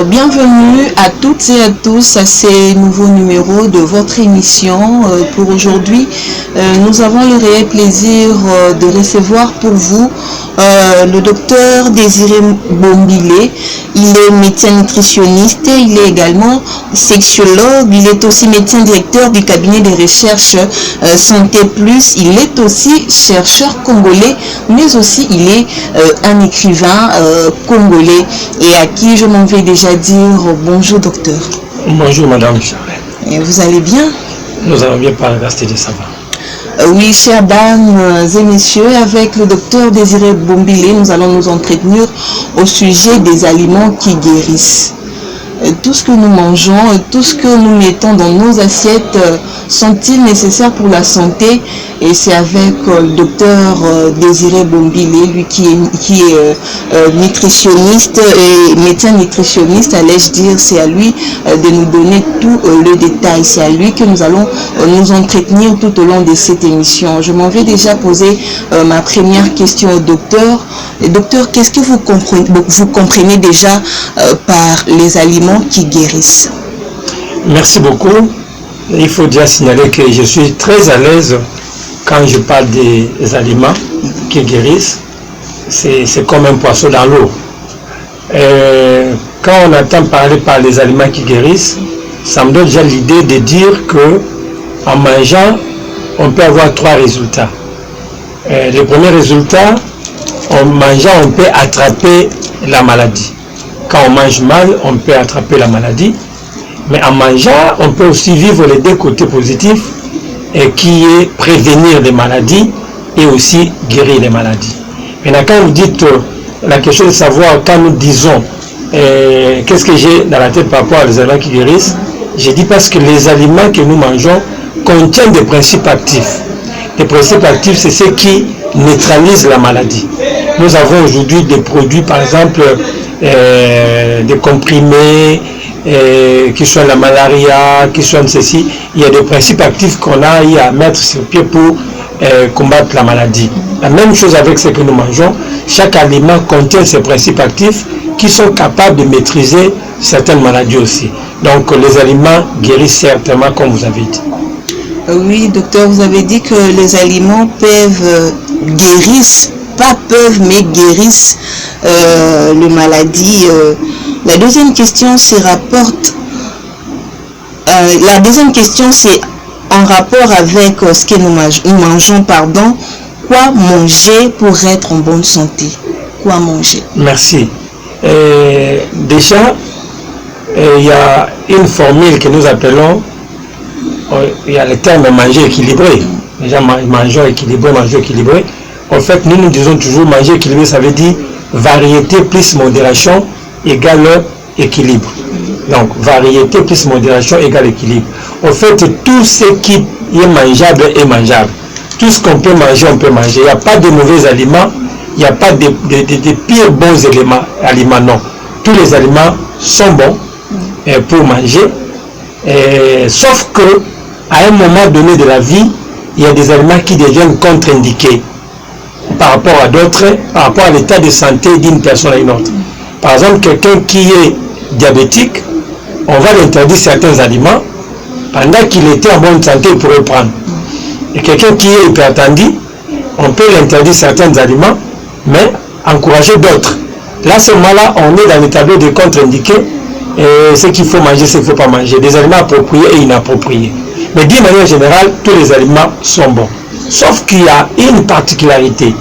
Bienvenue à toutes et à tous à ces nouveaux numéros de votre émission. Pour aujourd'hui, nous avons le réel plaisir de recevoir pour vous le docteur Désiré Bombilé. Il est médecin nutritionniste, il est également sexologue, il est aussi médecin directeur du cabinet de recherche Santé Plus, il est aussi chercheur congolais, mais aussi il est un écrivain congolais et à qui je m'en vais déjà dire bonjour docteur. Bonjour madame Charles. Et vous allez bien? Nous allons bien par la grâce de ça va. Oui, chères dames et messieurs, avec le docteur Désiré Bombilé, nous allons nous entretenir au sujet des aliments qui guérissent. Tout ce que nous mangeons, tout ce que nous mettons dans nos assiettes sont-ils nécessaires pour la santé? Et c'est avec le docteur Désiré Bombilé, lui qui est nutritionniste et médecin nutritionniste, allais-je dire, c'est à lui de nous donner tout le détail. C'est à lui que nous allons nous entretenir tout au long de cette émission. Je m'en vais déjà poser ma première question au docteur. Docteur, qu'est-ce que vous comprenez déjà par les aliments qui guérissent? Merci beaucoup. Il faut déjà signaler que je suis très à l'aise quand je parle des aliments qui guérissent. C'est comme un poisson dans l'eau. Quand on entend parler par les aliments qui guérissent, ça me donne déjà l'idée de dire que en mangeant, on peut avoir trois résultats. Le premier résultat, en mangeant, on peut attraper la maladie. Quand on mange mal, on peut attraper la maladie. Mais en mangeant, on peut aussi vivre les deux côtés positifs, qui est prévenir les maladies et aussi guérir les maladies. Maintenant, quand vous dites la question de savoir, quand nous disons qu'est-ce que j'ai dans la tête par rapport aux aliments qui guérissent, je dis parce que les aliments que nous mangeons contiennent des principes actifs. Les principes actifs, c'est ce qui neutralise la maladie. Nous avons aujourd'hui des produits, par exemple, des comprimés, qui soient la malaria, qui soient ceci. Il y a des principes actifs qu'on a à mettre sur pied pour combattre la maladie. La même chose avec ce que nous mangeons. Chaque aliment contient ces principes actifs qui sont capables de maîtriser certaines maladies aussi. Donc les aliments guérissent certainement, comme vous avez dit. Oui, docteur, vous avez dit que les aliments guérissent, pas peuvent, mais guérissent les maladies. La deuxième question, c'est en rapport avec ce que nous mangeons, pardon. Quoi manger pour être en bonne santé? Quoi manger? Merci. Déjà, il y a une formule que nous appelons, il y a le terme manger équilibré. Déjà, manger équilibré. En fait, nous disons toujours manger équilibré, ça veut dire variété plus modération égale équilibre. Donc, variété plus modération égale équilibre. En fait, tout ce qui est mangeable est mangeable. Tout ce qu'on peut manger, on peut manger. Il n'y a pas de mauvais aliments, il n'y a pas de pires bons aliments, non. Tous les aliments sont bons pour manger, sauf que à un moment donné de la vie, il y a des aliments qui deviennent contre-indiqués par rapport à d'autres, par rapport à l'état de santé d'une personne à une autre. Par exemple, quelqu'un qui est diabétique, on va l'interdire certains aliments. Pendant qu'il était en bonne santé, il pourrait prendre. Et quelqu'un qui est hypertendu, on peut l'interdire certains aliments, mais encourager d'autres. Là, à ce moment-là, on est dans le tableau de contre-indiqués, ce qu'il faut manger, ce qu'il ne faut pas manger, des aliments appropriés et inappropriés. Mais d'une manière générale, tous les aliments sont bons. Sauf qu'il y a une particularité,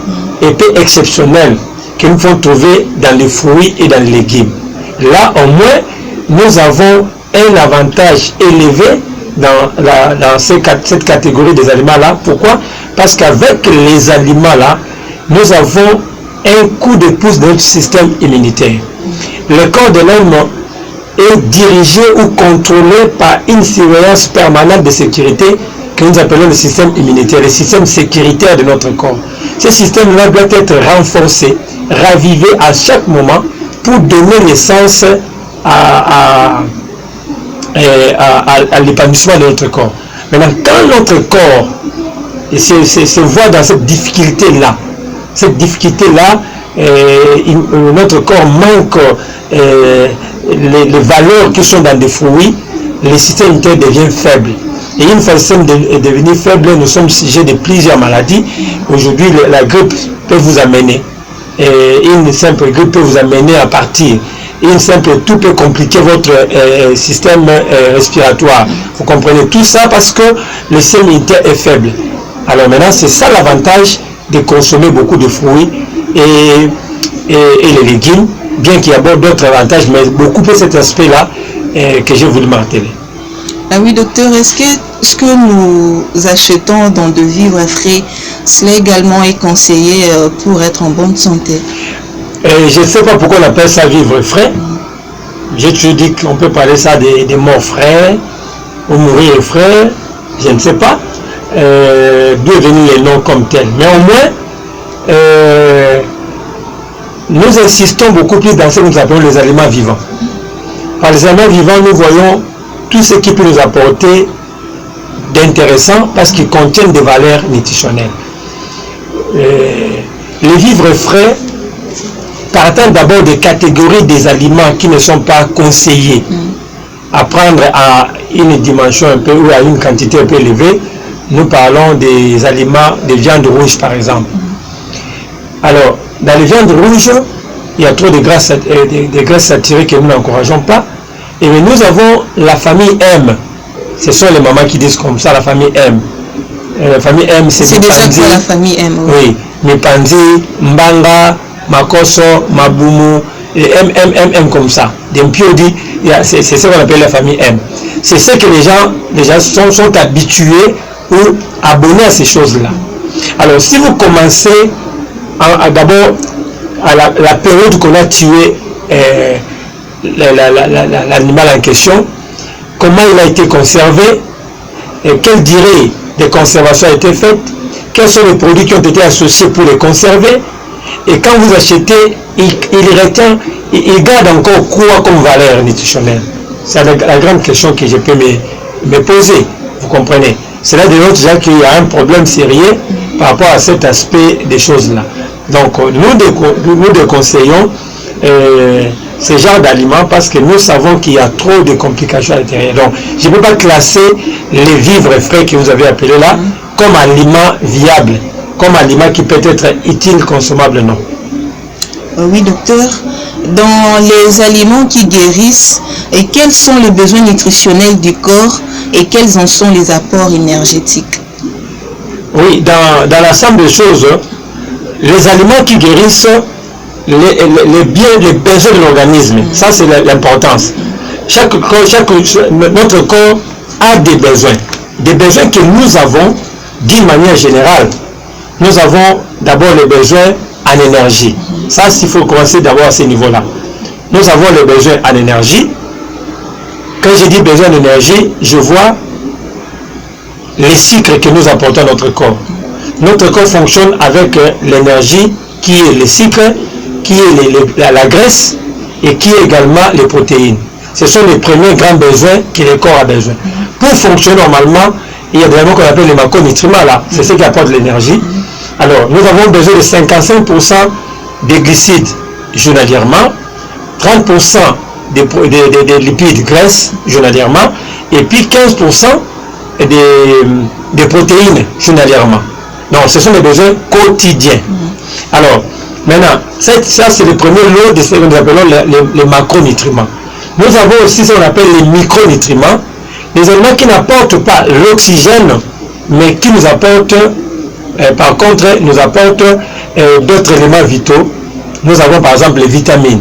un peu exceptionnelle, que nous pouvons trouver dans les fruits et dans les légumes. Là, au moins, nous avons un avantage élevé dans cette catégorie des aliments-là. Pourquoi? Parce qu'avec les aliments-là, nous avons un coup de pouce de notre système immunitaire. Le corps de l'homme est dirigé ou contrôlé par une surveillance permanente de sécurité que nous appelons le système immunitaire, le système sécuritaire de notre corps. Ce système-là doit être renforcé, ravivé à chaque moment pour donner naissance à l'épanouissement de notre corps. Maintenant, quand notre corps se voit dans cette difficulté-là, notre corps manque les valeurs qui sont dans des fruits, le système immunitaire devient faible. Et une fois le système est devenu faible, nous sommes sujets de plusieurs maladies. Aujourd'hui, la grippe peut vous amener. Une simple grippe peut vous amener à partir. Une simple tout peut compliquer votre système respiratoire. Vous comprenez tout ça parce que le système immunitaire est faible. Alors maintenant, c'est ça l'avantage de consommer beaucoup de fruits et les légumes, bien qu'il y ait d'autres avantages, mais beaucoup de cet aspect-là que j'ai voulu marteler. Ah oui, docteur, est-ce que ce que nous achetons dans de vivres frais, cela également est conseillé pour être en bonne santé? Je ne sais pas pourquoi on appelle ça vivre frais. J'ai toujours dit qu'on peut parler ça des morts frais ou mourir frais. Je ne sais pas d'où est venu les noms comme tels. Mais au moins, nous insistons beaucoup plus dans ce que nous appelons les aliments vivants. Par les aliments vivants, nous voyons tout ce qui peut nous apporter d'intéressant parce qu'ils contiennent des valeurs nutritionnelles. Les vivres frais, partant d'abord des catégories des aliments qui ne sont pas conseillés à prendre à une dimension un peu ou à une quantité un peu élevée, nous parlons des aliments, des viandes rouges par exemple. Alors, dans les viandes rouges, il y a trop de graisses saturées que nous n'encourageons pas. Et bien, nous avons la famille M. Ce sont les mamans qui disent comme ça, la famille M. La famille M, c'est déjà quoi la famille M? Oui, Mipandi, Mbanga, Makoso, Mabumu, et M comme ça. Des Mpiodi, c'est ce qu'on appelle la famille M. C'est ce que les gens sont habitués ou abonnés à ces choses-là. Alors, si vous commencez d'abord à la période qu'on a tué l'animal en question, comment il a été conservé, et quelle durée de conservation a été faite, quels sont les produits qui ont été associés pour les conserver, et quand vous achetez, il garde encore quoi comme valeur nutritionnelle. C'est la grande question que je peux me poser, vous comprenez. C'est là de l'autre déjà qu'il y a un problème sérieux par rapport à cet aspect des choses-là. Donc nous déconseillons ce genre d'aliments parce que nous savons qu'il y a trop de complications à l'intérieur. Donc je ne peux pas classer les vivres frais que vous avez appelés là comme aliment viable, comme aliment qui peut être utile, consommable, non. Oui, docteur. Dans les aliments qui guérissent, et quels sont les besoins nutritionnels du corps et quels en sont les apports énergétiques? Oui, dans l'ensemble des choses, les aliments qui guérissent les besoins de l'organisme, ça c'est l'importance. Notre corps a des besoins que nous avons d'une manière générale. Nous avons d'abord les besoins en énergie. Ça, il faut commencer d'abord à ce niveau-là. Nous avons les besoins en énergie. Quand je dis besoin d'énergie, je vois les sucres que nous apportons à notre corps. Notre corps fonctionne avec l'énergie qui est le sucre, qui est la graisse et qui est également les protéines. Ce sont les premiers grands besoins que le corps a besoin. Pour fonctionner normalement, il y a des éléments qu'on appelle les macronutriments là. C'est ce qui apporte l'énergie. Alors, nous avons besoin de 55% de glucides journalièrement, 30% de lipides graisses journalièrement, et puis 15% de protéines journalièrement. Donc, ce sont des besoins quotidiens. Alors, maintenant, ça c'est le premier lot de ce que nous appelons les macronutriments. Nous avons aussi ce qu'on appelle les micronutriments, les éléments qui n'apportent pas l'oxygène, mais qui nous apportent, par contre, nous apportent d'autres éléments vitaux. Nous avons par exemple les vitamines.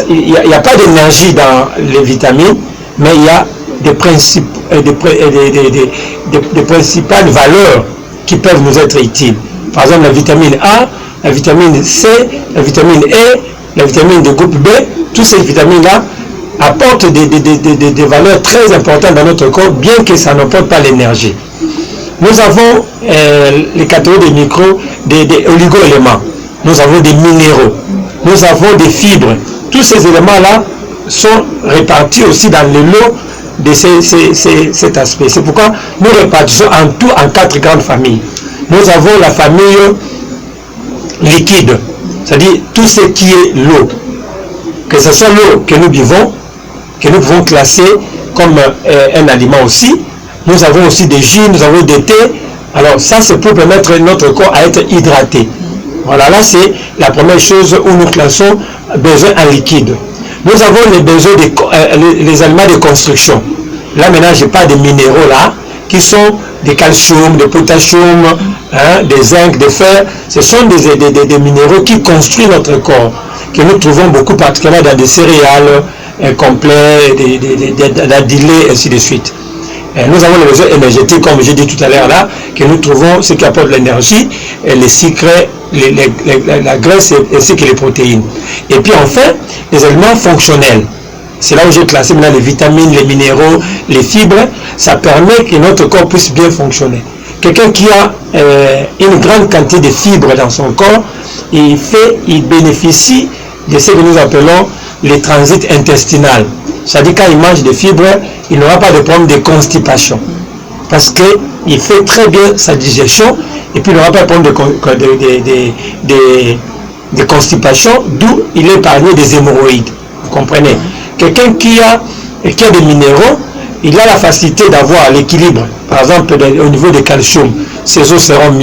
Il n'y a pas d'énergie dans les vitamines, mais il y a des principales valeurs qui peuvent nous être utiles. Par exemple, la vitamine A, la vitamine C, la vitamine E, la vitamine de groupe B, toutes ces vitamines-là apportent des valeurs très importantes dans notre corps, bien que ça n'apporte pas l'énergie. Nous avons les catégories des oligo-éléments. Nous avons des minéraux. Nous avons des fibres. Tous ces éléments-là sont répartis aussi dans le lot de cet aspect. C'est pourquoi nous répartissons en tout en 4 grandes familles. Nous avons la famille liquide, c'est-à-dire tout ce qui est l'eau. que ce soit l'eau que nous buvons, que nous pouvons classer comme un aliment aussi. Nous avons aussi des jus, nous avons des thés. Alors ça, c'est pour permettre notre corps à être hydraté. Voilà, là c'est la première chose où nous classons besoins en liquide. Nous avons les besoins les aliments de construction. Là maintenant, je parle des minéraux là, qui sont des calcium, des potassium, hein, des zinc, des fer. Ce sont des minéraux qui construisent notre corps, que nous trouvons beaucoup particulièrement dans des céréales complets, des dilés, ainsi de suite. Nous avons les besoins énergétiques, comme j'ai dit tout à l'heure là, que nous trouvons ce qui apporte l'énergie, les sucres, la graisse ainsi que les protéines. Et puis enfin, les aliments fonctionnels. C'est là où j'ai classé maintenant les vitamines, les minéraux, les fibres. Ça permet que notre corps puisse bien fonctionner. Quelqu'un qui a une grande quantité de fibres dans son corps, il bénéficie de ce que nous appelons les transits intestinal. C'est-à-dire quand il mange des fibres, il n'aura pas de problème de constipation. Parce qu'il fait très bien sa digestion et puis il n'aura pas de problème de constipation, d'où il est épargné des hémorroïdes. Vous comprenez? Quelqu'un qui a des minéraux, il a la facilité d'avoir l'équilibre. Par exemple, au niveau du calcium, ses os seront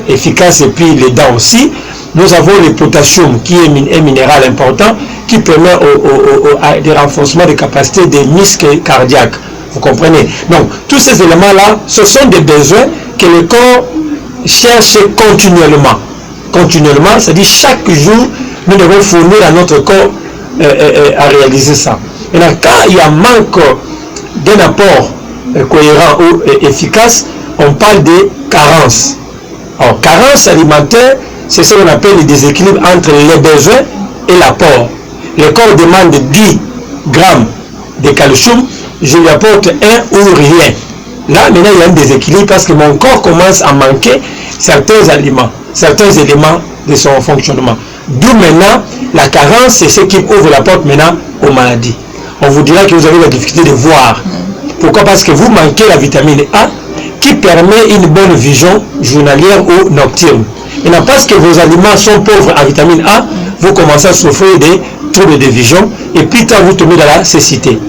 efficaces et puis les dents aussi. Nous avons le potassium qui est un minéral important qui permet des renforcements des capacités des muscles cardiaques. Vous comprenez? Donc, tous ces éléments-là, ce sont des besoins que le corps cherche continuellement. Continuellement, c'est-à-dire chaque jour, nous devons fournir à notre corps à réaliser ça. Et là, quand il y a manque d'un apport cohérent ou efficace, on parle de carence. Alors, carence alimentaire, c'est ce qu'on appelle le déséquilibre entre les besoins et l'apport. Le corps demande 10 grammes de calcium, je lui apporte 1 ou rien. Là, maintenant, il y a un déséquilibre parce que mon corps commence à manquer certains aliments, certains éléments de son fonctionnement. D'où maintenant, la carence, c'est ce qui ouvre la porte maintenant aux maladies. On vous dira que vous avez la difficulté de voir. Pourquoi? Parce que vous manquez la vitamine A qui permet une bonne vision journalière ou nocturne. Et non parce que vos aliments sont pauvres en vitamine A, vous commencez à souffrir des troubles de vision et puis quand vous tombez dans la cécité.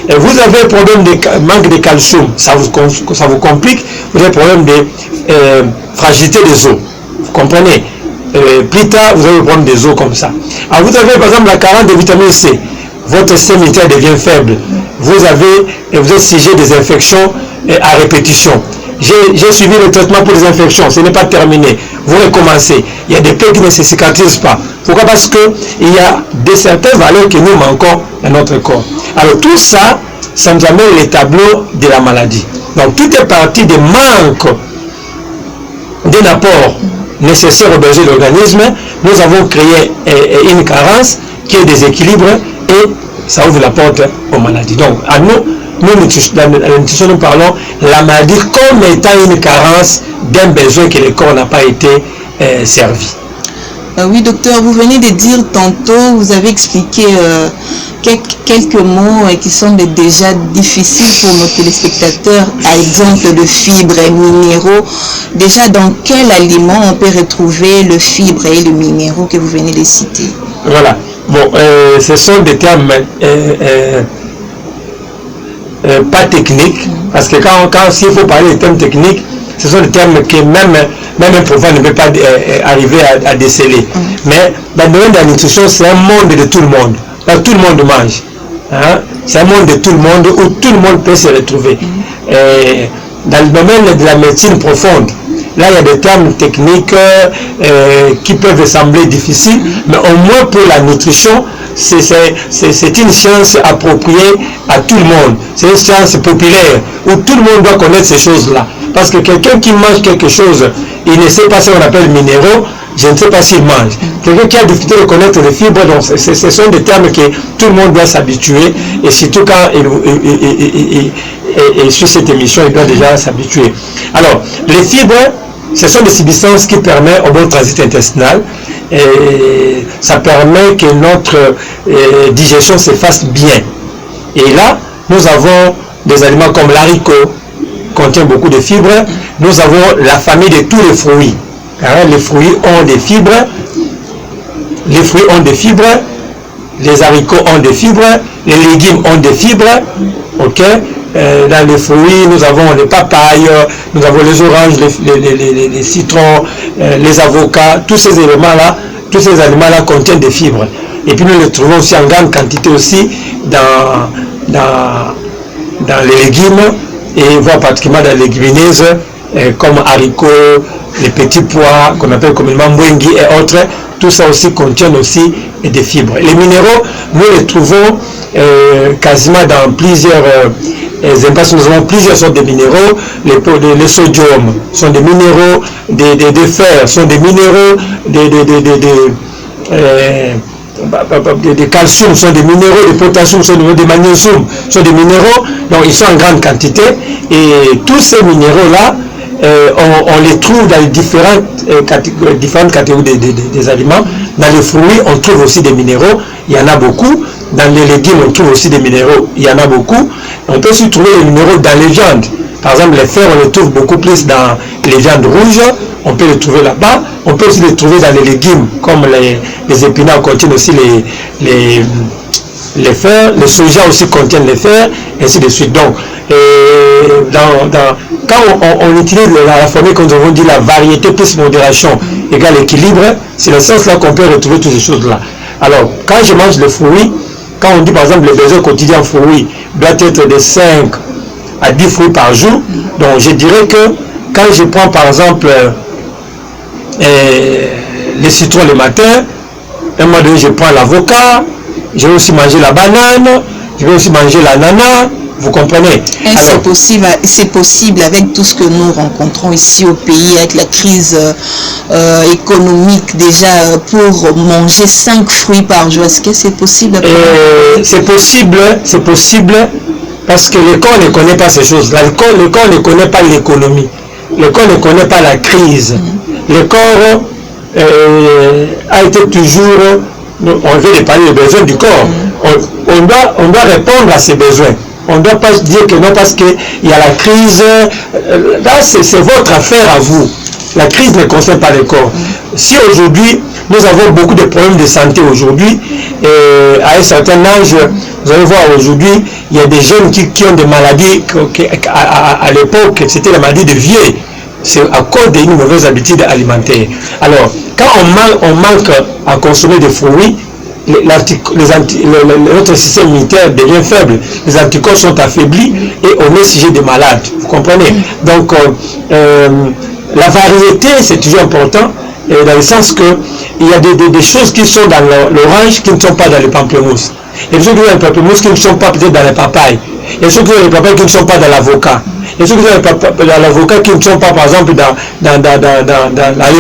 Et vous avez un problème de manque de calcium, ça vous complique, vous avez un problème de fragilité des os. Vous comprenez? Plus tard, vous avez un problème des os comme ça. Alors vous avez par exemple la carence de vitamine C, votre système immunitaire devient faible, vous êtes sujet des infections à répétition. J'ai suivi le traitement pour les infections, ce n'est pas terminé. Vous recommencez. Il y a des plaies qui ne se cicatrisent pas. Pourquoi? Parce qu'il y a certaines valeurs que nous manquons dans notre corps. Alors tout ça, ça nous amène les tableaux de la maladie. Donc tout est parti des manques d'un apport nécessaire aux besoins de l'organisme. Nous avons créé une carence qui est déséquilibre et ça ouvre la porte aux maladies. Donc à nous, dans la nutrition, nous parlons de la maladie comme étant une carence d'un besoin que le corps n'a pas été servi. Oui, docteur, vous venez de dire tantôt, vous avez expliqué quelques mots qui sont déjà difficiles pour nos téléspectateurs, à exemple de fibres et minéraux. Déjà, dans quel aliment on peut retrouver le fibre et le minéraux que vous venez de citer? Voilà. Bon, ce sont des termes pas techniques, parce que s'il faut parler de termes techniques, ce sont des termes que même un profane ne peut pas arriver à déceler. Mais dans le domaine de la nutrition, c'est un monde de tout le monde. Là, tout le monde mange. Hein? C'est un monde de tout le monde où tout le monde peut se retrouver. Dans le domaine de la médecine profonde, là, il y a des termes techniques qui peuvent sembler difficiles, mais au moins pour la nutrition, c'est une science appropriée à tout le monde. C'est une science populaire où tout le monde doit connaître ces choses-là. Parce que quelqu'un qui mange quelque chose, il ne sait pas ce qu'on appelle minéraux, je ne sais pas s'il mange. Quelqu'un qui a difficulté de connaître les fibres, donc ce sont des termes que tout le monde doit s'habituer, et surtout quand il suit cette émission, il doit déjà s'habituer. Alors, les fibres, ce sont des substances qui permettent au bon transit intestinal, et ça permet que notre digestion se fasse bien. Et là, nous avons des aliments comme l'haricot, contient beaucoup de fibres. Nous avons la famille de tous les fruits. Les fruits ont des fibres. les fruits ont des fibres, les haricots ont des fibres, les légumes ont des fibres, ok. Dans les fruits, nous avons les papayes, nous avons les oranges, les citrons, les avocats, tous ces éléments-là, tous ces aliments-là contiennent des fibres. Et puis nous les trouvons aussi en grande quantité aussi dans les légumes et voire particulièrement dans les légumineuses comme haricots, les petits pois qu'on appelle communément mwengi et autres. Tout ça aussi contient aussi des fibres. Les minéraux, nous les trouvons quasiment dans plusieurs espaces. Nous avons plusieurs sortes de minéraux. Les sodium sont des minéraux, des fer sont des minéraux, des calcium sont des minéraux, des potassium sont des magnésium sont des minéraux. Donc ils sont en grande quantité. Et tous ces minéraux-là, on les trouve dans les différentes catégories des aliments. Dans les fruits, on trouve aussi des minéraux, il y en a beaucoup. Dans les légumes, on trouve aussi des minéraux, il y en a beaucoup. On peut aussi trouver les minéraux dans les viandes. Par exemple, les fers, on les trouve beaucoup plus dans les viandes rouges. On peut les trouver là-bas. On peut aussi les trouver dans les légumes, comme les épinards contiennent aussi les fers. Les soja aussi contiennent les fers, et ainsi de suite. Donc, quand on utilise la formule que nous avons dit, la variété plus modération égale équilibre, c'est le sens là qu'on peut retrouver toutes ces choses-là. Alors, quand je mange les fruits, quand on dit par exemple les besoins quotidiens en fruits doit être de 5 à 10 fruits par jour, donc je dirais que quand je prends par exemple les citrons le matin, un moment donné je prends l'avocat, je vais aussi manger la banane, je vais aussi manger l'ananas, vous comprenez? C'est possible avec tout ce que nous rencontrons ici au pays, avec la crise économique déjà, pour manger 5 fruits par jour. Est-ce que c'est possible? C'est possible parce que le corps ne connaît pas ces choses-là. Le corps ne connaît pas l'économie. Le corps ne connaît pas la crise. Le corps a été toujours... On veut parler des besoins du corps. On doit répondre à ces besoins. On ne doit pas dire que non parce qu'il y a la crise. Là, c'est votre affaire à vous. La crise ne concerne pas le corps. Si aujourd'hui, nous avons beaucoup de problèmes de santé aujourd'hui, à un certain âge, vous allez voir aujourd'hui, il y a des jeunes qui ont des maladies, à l'époque, c'était la maladie de vieux. C'est à cause d'une mauvaise habitude alimentaire. Alors, quand on manque à consommer des fruits, notre système immunitaire devient faible, les anticorps sont affaiblis et on est sujet de malades. Vous comprenez? Donc, la variété, c'est toujours important, dans le sens que il y a des choses qui sont dans l'orange qui ne sont pas dans le pamplemousse. Il y a des choses qui sont dans le pamplemousse qui ne sont pas peut-être dans les papayes. Il y a des choses qui sont dans les papayes qui ne sont pas dans l'avocat. Il y a des choses qui sont dans l'avocat qui ne sont pas, par exemple, dans les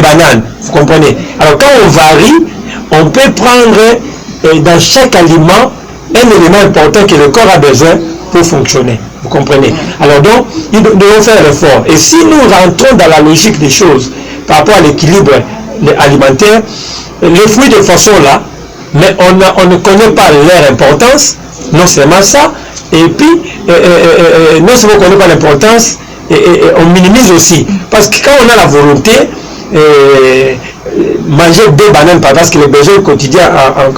bananes. Vous comprenez? Alors, quand on varie, on peut prendre dans chaque aliment un élément important que le corps a besoin pour fonctionner. Vous comprenez? Alors donc, nous devons faire l'effort. Et si nous rentrons dans la logique des choses par rapport à l'équilibre alimentaire, les fruits de façon là, mais on ne connaît pas leur importance, non seulement ça, et puis non seulement on ne connaît pas l'importance, et on minimise aussi. Parce que quand on a la volonté, manger 2 bananes parce que les besoins quotidiens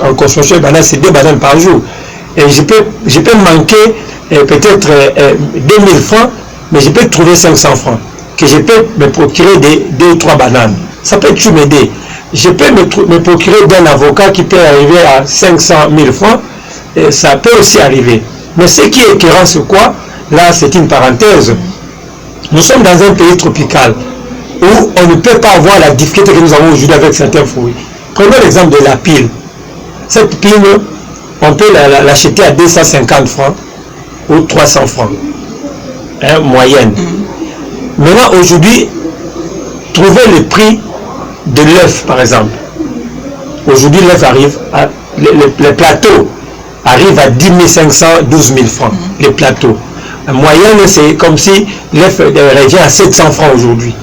en consommation de bananes, c'est 2 bananes par jour. Et je peux manquer peut-être 2000 francs, mais je peux trouver 500 francs, que je peux me procurer 2 ou 3 bananes. Ça peut toujours m'aider. Je peux me procurer d'un avocat qui peut arriver à 500 000 francs, et ça peut aussi arriver. Mais ce qui est écœurant, c'est quoi? Là, c'est une parenthèse. Nous sommes dans un pays tropical où on ne peut pas avoir la difficulté que nous avons aujourd'hui avec certains fruits. Prenons l'exemple de la pile. Cette pile, on peut l'acheter à 250 francs ou 300 francs, moyenne. Maintenant, aujourd'hui, trouver le prix de l'œuf, par exemple. Aujourd'hui, l'œuf arrive, le plateau arrive à 10 500, 12 000 francs, les plateaux. En moyenne, c'est comme si l'œuf revient à 700 francs aujourd'hui.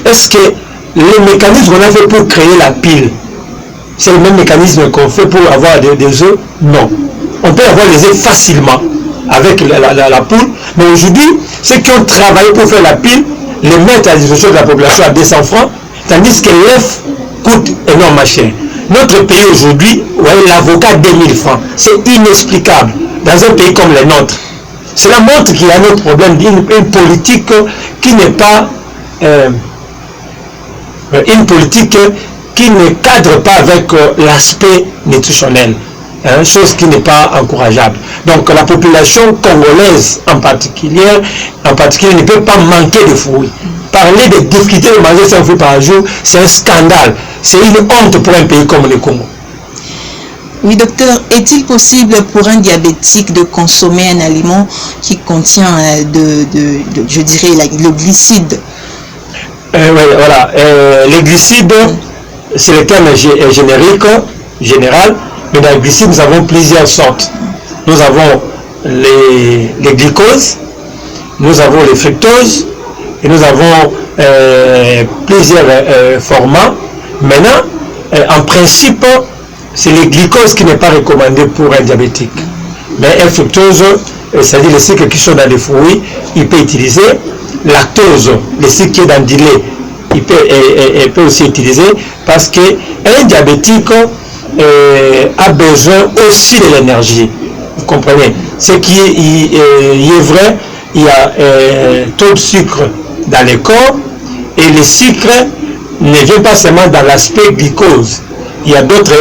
Est-ce que le mécanisme qu'on a fait pour créer la pile, c'est le même mécanisme qu'on fait pour avoir des œufs? Non. On peut avoir les œufs facilement avec la poule, mais aujourd'hui, ceux qui ont travaillé pour faire la pile, les mettent à la disposition de la population à 200 francs, tandis que l'œuf coûte énormément cher. Notre pays aujourd'hui, l'avocat 2000 francs, c'est inexplicable dans un pays comme le nôtre. Cela montre qu'il y a un autre problème, une politique qui n'est pas une politique qui ne cadre pas avec l'aspect nutritionnel, chose qui n'est pas encourageable. Donc la population congolaise en particulier ne peut pas manquer de fruits. Parler des difficultés de manger 5 fruits par jour, c'est un scandale, c'est une honte pour un pays comme le Congo. Oui, docteur, est-il possible pour un diabétique de consommer un aliment qui contient je dirais, le glucide? Oui, voilà. Les glucides, c'est le terme générique, général, mais dans les glucides, nous avons plusieurs sortes. Nous avons les glucoses, nous avons les fructoses, et nous avons plusieurs formats. Maintenant, en principe, c'est les glucoses qui n'est pas recommandé pour un diabétique. Mais un fructose, c'est-à-dire les sucres qui sont dans les fruits, il peut utiliser. Lactose, le sucre qui est dans du lait, il peut aussi utiliser parce qu'un diabétique a besoin aussi de l'énergie. Vous comprenez? Ce qui est vrai, il y a trop de sucre dans le corps et le sucre ne vient pas seulement dans l'aspect glucose. Il y a d'autres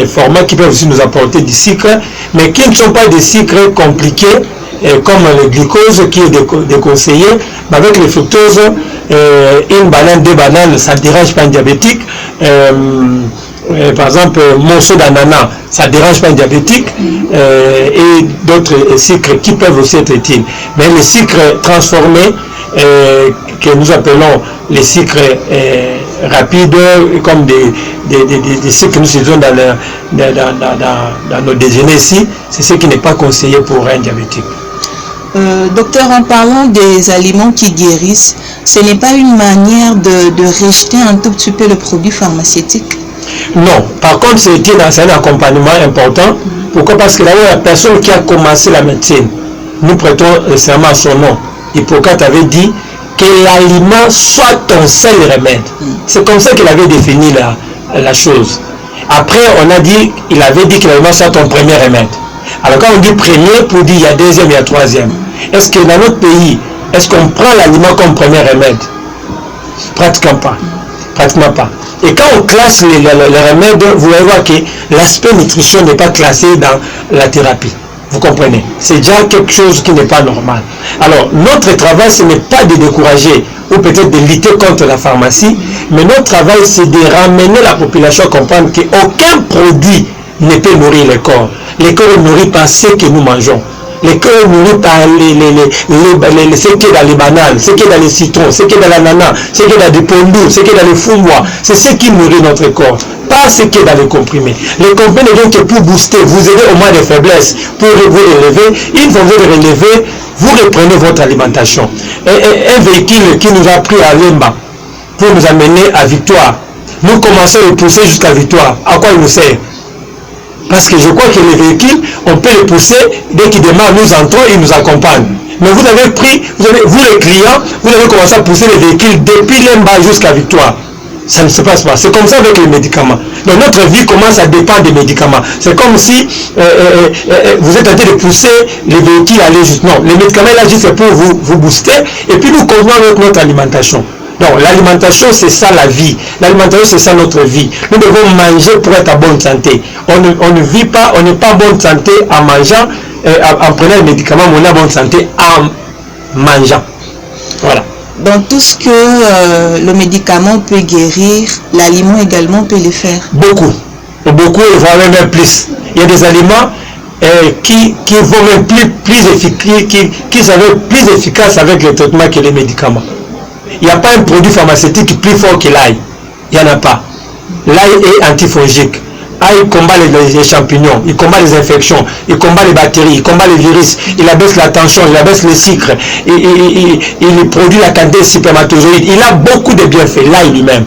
formats qui peuvent aussi nous apporter du sucre, mais qui ne sont pas des sucres compliqués, comme le glucose qui est déconseillé. Mais avec le fructose, une banane, 2 bananes, ça ne dérange pas un diabétique. Par exemple, un morceau d'ananas, ça ne dérange pas un diabétique. Et d'autres sucres qui peuvent aussi être utiles. Mais les sucres transformés, que nous appelons les sucres rapides, comme des sucres que nous utilisons dans nos déjeuners ici, c'est ce qui n'est pas conseillé pour un diabétique. Docteur, en parlant des aliments qui guérissent, ce n'est pas une manière de rejeter un tout petit peu le produit pharmaceutique? Non, par contre c'est un accompagnement important. Pourquoi? Parce que d'abord la personne qui a commencé la médecine, nous prêtons serment à son nom. Hippocrate avait dit que l'aliment soit ton seul remède. C'est comme ça qu'il avait défini la chose. Après il avait dit que l'aliment soit ton premier remède. Alors quand on dit premier, pour dire il y a deuxième, il y a troisième. Est-ce que dans notre pays, est-ce qu'on prend l'aliment comme premier remède? Pratiquement pas. Pratiquement pas. Et quand on classe les remèdes, vous allez voir que l'aspect nutrition n'est pas classé dans la thérapie. Vous comprenez? C'est déjà quelque chose qui n'est pas normal. Alors, notre travail, ce n'est pas de décourager ou peut-être de lutter contre la pharmacie, mais notre travail, c'est de ramener la population à comprendre qu'aucun produit ne peut nourrir le corps. Le corps est nourri par ce que nous mangeons. Le corps est nourri par ce qui est dans les bananes, ce qui est dans les citrons, ce qui est dans l'ananas, ce qui est dans les pondous, ce qui est dans les foumois. C'est ce qui nourrit notre corps, pas ce qui est dans les comprimés. Les comprimés ne viennent que pour booster, vous aider au moins de faiblesse, pour vous relever. Une fois que vous relevez, vous reprenez votre alimentation. Un véhicule qui nous a pris à Lemba pour nous amener à Victoire, nous commençons à le pousser jusqu'à Victoire. À quoi il nous sert? Parce que je crois que les véhicules, on peut les pousser, dès qu'ils démarrent, nous entrons, ils nous accompagnent. Mais vous avez pris, vous les clients, vous avez commencé à pousser les véhicules depuis Lemba jusqu'à Victoire. Ça ne se passe pas. C'est comme ça avec les médicaments. Donc notre vie commence à dépendre des médicaments. C'est comme si vous êtes en train de pousser les véhicules à aller juste. Non, les médicaments là juste pour vous booster et puis nous continuons avec notre alimentation. Donc l'alimentation c'est ça la vie. L'alimentation c'est ça notre vie. Nous devons manger pour être en bonne santé. On ne vit pas, on n'est pas en bonne santé en mangeant, en prenant les médicaments, mais on est en bonne santé en mangeant. Voilà. Donc tout ce que le médicament peut guérir, l'aliment également peut le faire. Beaucoup, et voire même plus. Il y a des aliments qui vont même plus efficaces, qui sont plus efficaces avec le traitement que les médicaments. Il n'y a pas un produit pharmaceutique plus fort que l'ail. Il n'y en a pas. L'ail est antifongique. Il combat les champignons, il combat les infections, il combat les bactéries, il combat les virus, il abaisse la tension, il abaisse le sucre, il produit la quantité de spermatozoïdes. Il a beaucoup de bienfaits, l'ail lui-même.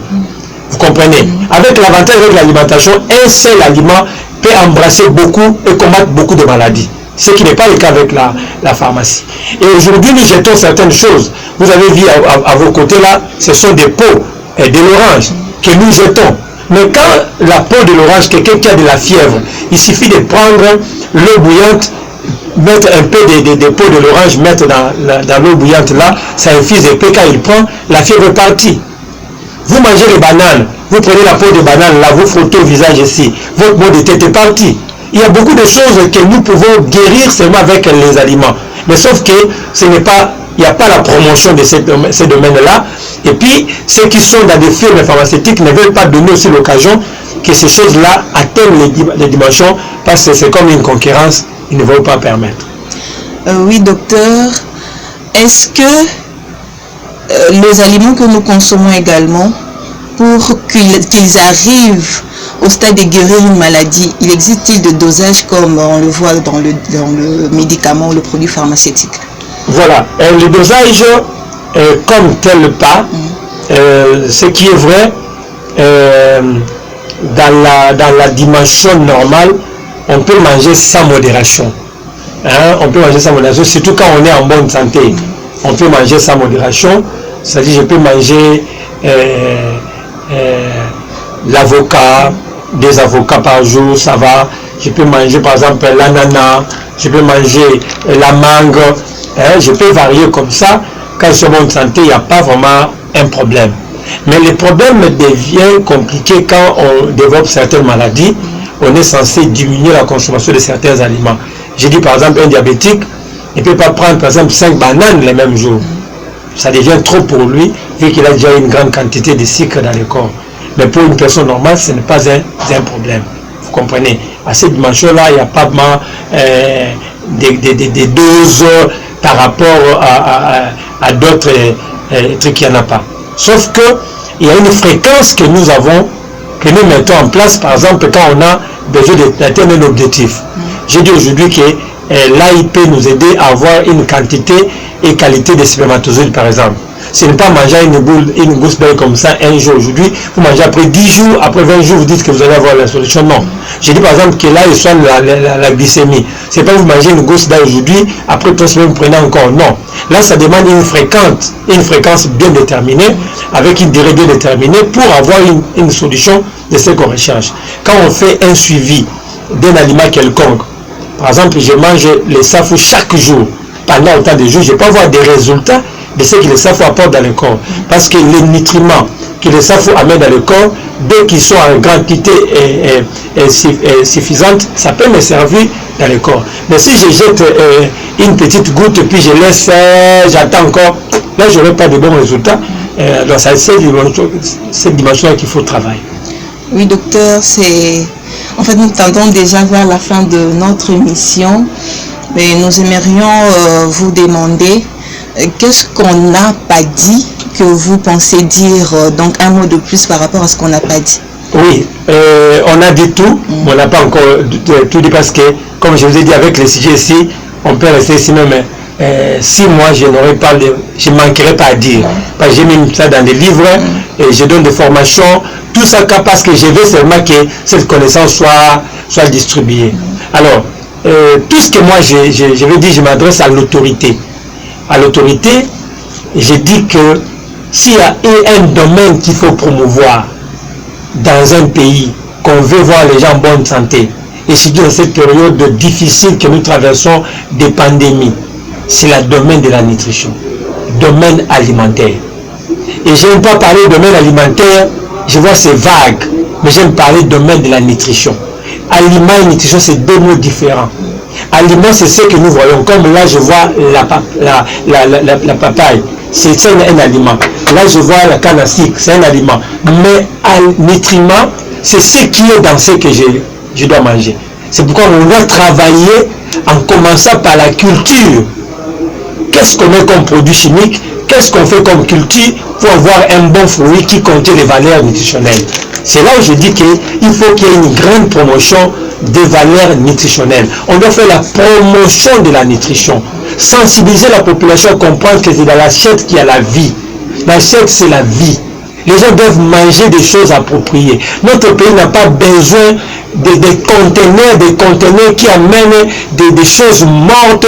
Vous comprenez? Avec l'avantage de l'alimentation, un seul aliment peut embrasser beaucoup et combattre beaucoup de maladies. Ce qui n'est pas le cas avec la pharmacie. Et aujourd'hui, nous jetons certaines choses. Vous avez vu à vos côtés là, ce sont des pots et de l'orange que nous jetons. Mais quand la peau de l'orange, quelqu'un qui a de la fièvre, il suffit de prendre l'eau bouillante, mettre un peu des peaux de l'orange, mettre dans l'eau bouillante là, ça infuse et puis quand il prend, la fièvre est partie. Vous mangez les bananes, vous prenez la peau de banane là, vous frottez au visage ici, votre maux de tête est parti. Il y a beaucoup de choses que nous pouvons guérir seulement avec les aliments. Mais sauf que ce n'est pas, il n'y a pas la promotion de ces domaines-là. Et puis, ceux qui sont dans des firmes pharmaceutiques ne veulent pas donner aussi l'occasion que ces choses-là atteignent les dimensions parce que c'est comme une concurrence, ils ne veulent pas permettre. Oui, docteur. Est-ce que les aliments que nous consommons également, pour qu'ils arrivent au stade de guérir une maladie, il existe-t-il de dosage comme on le voit dans le médicament ou le produit pharmaceutique? Voilà, le dosage comme tel pas, ce qui est vrai, dans la dimension normale, on peut manger sans modération. Hein? On peut manger sans modération, surtout quand on est en bonne santé. On peut manger sans modération, c'est-à-dire je peux manger l'avocat, 2 avocats par jour, ça va. Je peux manger par exemple l'ananas, je peux manger la mangue, hein? Je peux varier comme ça. Quand je suis en bonne santé, il n'y a pas vraiment un problème. Mais le problème devient compliqué quand on développe certaines maladies. On est censé diminuer la consommation de certains aliments. J'ai dit par exemple un diabétique, il ne peut pas prendre par exemple 5 bananes le même jour. Ça devient trop pour lui, vu qu'il a déjà une grande quantité de sucre dans le corps. Mais pour une personne normale, ce n'est pas un problème. Vous comprenez? À cette dimension-là, il n'y a pas vraiment des doses par rapport à d'autres trucs qu'il n'y en a pas. Sauf qu'il y a une fréquence que nous avons, que nous mettons en place, par exemple, quand on a besoin d'atteindre un objectif. J'ai dit aujourd'hui que l'AIP peut nous aider à avoir une quantité et qualité de spermatozoïdes, par exemple. Ce n'est pas manger une gousse d'œil comme ça un jour. Aujourd'hui, vous mangez après 10 jours, après 20 jours, vous dites que vous allez avoir la solution. Non. J'ai dit par exemple que là, il soit la glycémie. Ce n'est pas vous mangez une gousse d'œil aujourd'hui, après 3 semaines, vous prenez encore. Non. Là, ça demande une fréquence bien déterminée, avec une durée bien déterminée, pour avoir une solution de ce qu'on recherche. Quand on fait un suivi d'un aliment quelconque, par exemple, je mange les safou chaque jour, pendant autant de jours, je peux avoir des résultats de ce que les safou apportent dans le corps. Parce que les nutriments que les safou amènent dans le corps, dès qu'ils sont en quantité suffisante, ça peut me servir dans le corps. Mais si je jette une petite goutte et puis je laisse, j'attends encore, là je n'aurai pas de bons résultats. Donc c'est cette dimension-là qu'il faut travailler. Oui, docteur, en fait, nous tendons déjà vers la fin de notre émission, mais nous aimerions vous demander qu'est-ce qu'on n'a pas dit que vous pensez dire, donc un mot de plus par rapport à ce qu'on n'a pas dit. Oui, on a dit tout, mais on n'a pas encore tout dit parce que, comme je vous ai dit, avec les sujets ici, on peut rester ici même 6 mois, je ne manquerai pas à dire. Parce que j'ai mis ça dans des livres et je donne des formations, tout ça parce que je veux seulement que cette connaissance soit distribuée. Alors, tout ce que moi je veux dire, je m'adresse à l'autorité. À l'autorité, je dis que s'il y a un domaine qu'il faut promouvoir dans un pays, qu'on veut voir les gens en bonne santé, et surtout dans cette période difficile que nous traversons des pandémies, c'est le domaine de la nutrition, domaine alimentaire. Et je n'aime pas parler de domaine alimentaire, je vois c'est vague, mais j'aime parler de domaine de la nutrition. Aliment et nutrition, c'est 2 mots différents. Aliment, c'est ce que nous voyons. Comme là, je vois la papaye, c'est un aliment. Là, je vois la canne à sucre, c'est un aliment. Mais nutriment, c'est ce qui est dans ce que je dois manger. C'est pourquoi on doit travailler en commençant par la culture. Qu'est-ce qu'on met comme produit chimique? Qu'est-ce qu'on fait comme culture pour avoir un bon fruit qui contient les valeurs nutritionnelles? C'est là où je dis qu'il faut qu'il y ait une grande promotion des valeurs nutritionnelles. On doit faire la promotion de la nutrition. Sensibiliser la population à comprendre que c'est dans l'assiette qu'il y a la vie. L'assiette, c'est la vie. Les gens doivent manger des choses appropriées. Notre pays n'a pas besoin des conteneurs qui amènent des choses mortes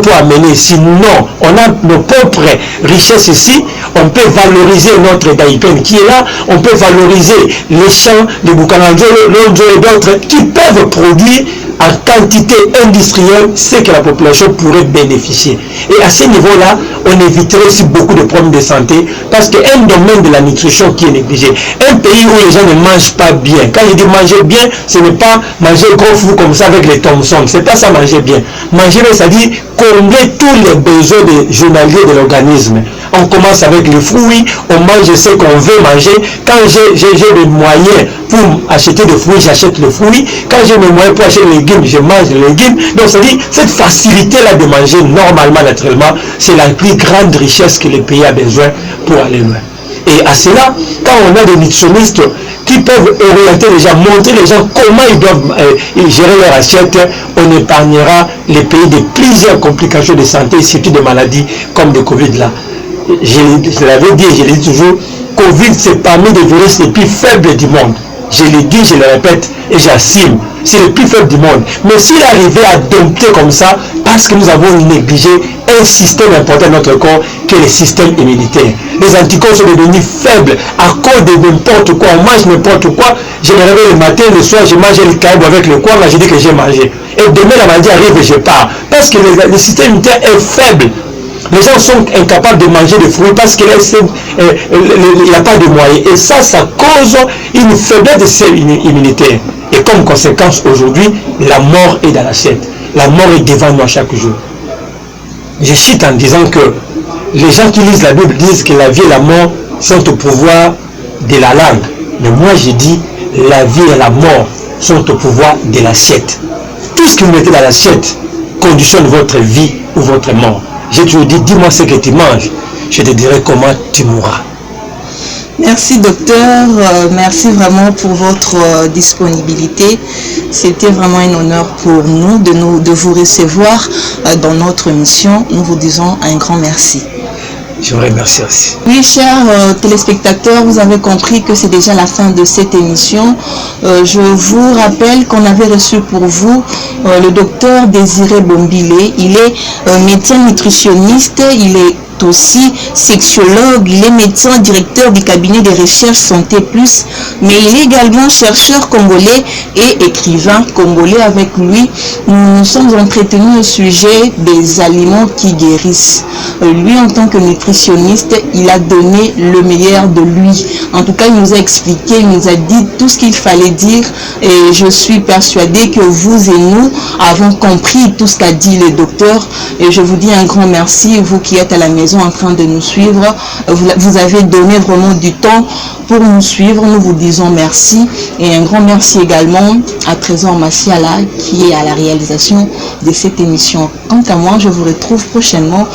pour amener. Sinon, on a nos propres richesses ici. On peut valoriser notre Daipen qui est là. On peut valoriser les champs de Bukananzo, Lonzo et d'autres qui peuvent produire en quantité industrielle ce que la population pourrait bénéficier. Et à ce niveau-là, on éviterait aussi beaucoup de problèmes de santé parce qu'un domaine de la nutrition qui est négligé, un pays où les gens ne mangent pas bien, quand je dis manger bien, ce n'est pas manger gros fou comme ça avec les Thomson, c'est pas ça manger bien. Manger bien, c'est-à-dire combler tous les besoins des journaliers de l'organisme. On commence avec les fruits, on mange ce qu'on veut manger. Quand j'ai les moyens pour acheter des fruits, j'achète les fruits. Quand j'ai les moyens pour acheter les légumes, je mange les légumes. Donc, c'est-à-dire, cette facilité-là de manger normalement, naturellement, c'est la plus grande richesse que le pays a besoin pour aller loin. Et à cela, quand on a des nutritionnistes qui peuvent orienter les gens, montrer les gens comment ils doivent gérer leur assiette, on épargnera les pays de plusieurs complications de santé, surtout de maladies comme le Covid là. Je l'avais dit et je le dis toujours, Covid c'est parmi les virus les plus faibles du monde. Je le dis, je le répète et j'assume, c'est le plus faible du monde. Mais s'il arrivait à dompter comme ça, parce que nous avons négligé un système important dans notre corps, qui est le système immunitaire. Les anticorps sont devenus faibles à cause de n'importe quoi. On mange n'importe quoi. Je me réveille le matin, le soir, je mange le caillou avec le coin, là je dis que j'ai mangé. Et demain la maladie arrive et je pars. Parce que le système immunitaire est faible. Les gens sont incapables de manger des fruits parce qu'il n'y a pas de moyens. Et ça cause une faiblesse de système immunitaire. Et comme conséquence, aujourd'hui, la mort est dans l'assiette. La mort est devant nous à chaque jour. Je cite en disant que les gens qui lisent la Bible disent que la vie et la mort sont au pouvoir de la langue. Mais moi, je dis la vie et la mort sont au pouvoir de l'assiette. Tout ce que vous mettez dans l'assiette conditionne votre vie ou votre mort. J'ai toujours dit, dis-moi ce que tu manges, je te dirai comment tu mourras. Merci docteur, merci vraiment pour votre disponibilité. C'était vraiment un honneur pour nous de vous recevoir dans notre émission. Nous vous disons un grand merci. Je vous remercie aussi. Oui, chers téléspectateurs, vous avez compris que c'est déjà la fin de cette émission. Je vous rappelle qu'on avait reçu pour vous le docteur Désiré Bombilé. Il est médecin nutritionniste, il est aussi sexologue, il est médecin directeur du cabinet de recherche Santé Plus, mais il est également chercheur congolais et écrivain congolais. Avec lui, nous nous sommes entretenus au sujet des aliments qui guérissent. Lui, en tant que nutritionniste, il a donné le meilleur de lui. En tout cas, il nous a expliqué, il nous a dit tout ce qu'il fallait dire et je suis persuadée que vous et nous avons compris tout ce qu'a dit le docteur et je vous dis un grand merci, vous qui êtes à la maison en train de nous suivre. Vous avez donné vraiment du temps pour nous suivre. Nous vous disons merci et un grand merci également à Trésor Massiala qui est à la réalisation de cette émission. Quant à moi, je vous retrouve prochainement